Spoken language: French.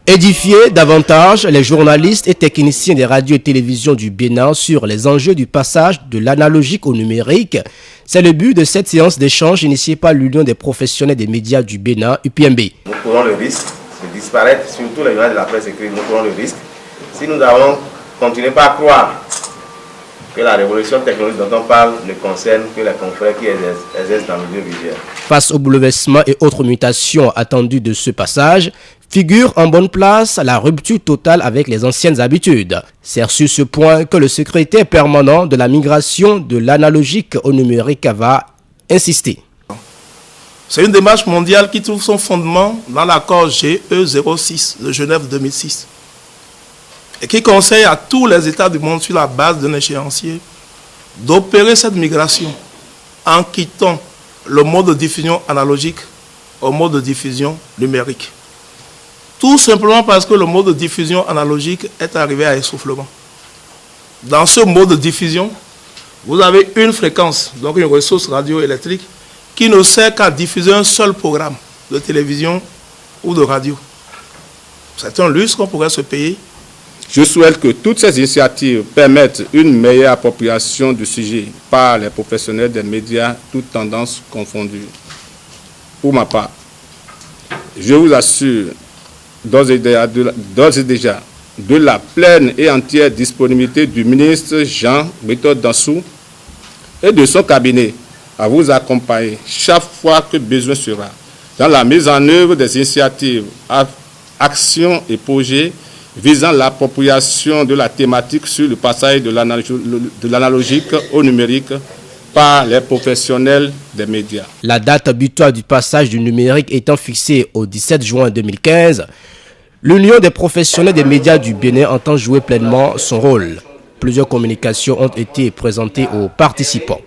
Édifier davantage les journalistes et techniciens des radios et télévisions du Bénin sur les enjeux du passage de l'analogique au numérique, c'est le but de cette séance d'échange initiée par l'Union des professionnels des médias du Bénin, UPMB. Nous courons le risque de disparaître, surtout les journalistes de la presse écrite, nous courons le risque. Si nous avons continué par croire que la révolution technologique dont on parle ne concerne que les confrères qui exercent dans le milieu visuel. Face aux bouleversements et autres mutations attendues de ce passage, figure en bonne place la rupture totale avec les anciennes habitudes. C'est sur ce point que le secrétaire permanent de la migration de l'analogique au numérique va insister. C'est une démarche mondiale qui trouve son fondement dans l'accord GE06 de Genève 2006 et qui conseille à tous les États du monde sur la base d'un échéancier d'opérer cette migration en quittant le mode de diffusion analogique au mode de diffusion numérique. Tout simplement parce que le mode de diffusion analogique est arrivé à essoufflement. Dans ce mode de diffusion, vous avez une fréquence, donc une ressource radioélectrique, qui ne sert qu'à diffuser un seul programme de télévision ou de radio. C'est un luxe qu'on pourrait se payer. Je souhaite que toutes ces initiatives permettent une meilleure appropriation du sujet par les professionnels des médias, toutes tendances confondues. Pour ma part, je vous assure d'ores et déjà de la pleine et entière disponibilité du ministre Jean-Brittod Dansou et de son cabinet à vous accompagner chaque fois que besoin sera dans la mise en œuvre des initiatives, actions et projets visant l'appropriation de la thématique sur le passage de l'analogique au numérique par les professionnels des médias. La date butoir du passage du numérique étant fixée au 17 juin 2015, l'Union des professionnels des médias du Bénin entend jouer pleinement son rôle. Plusieurs communications ont été présentées aux participants.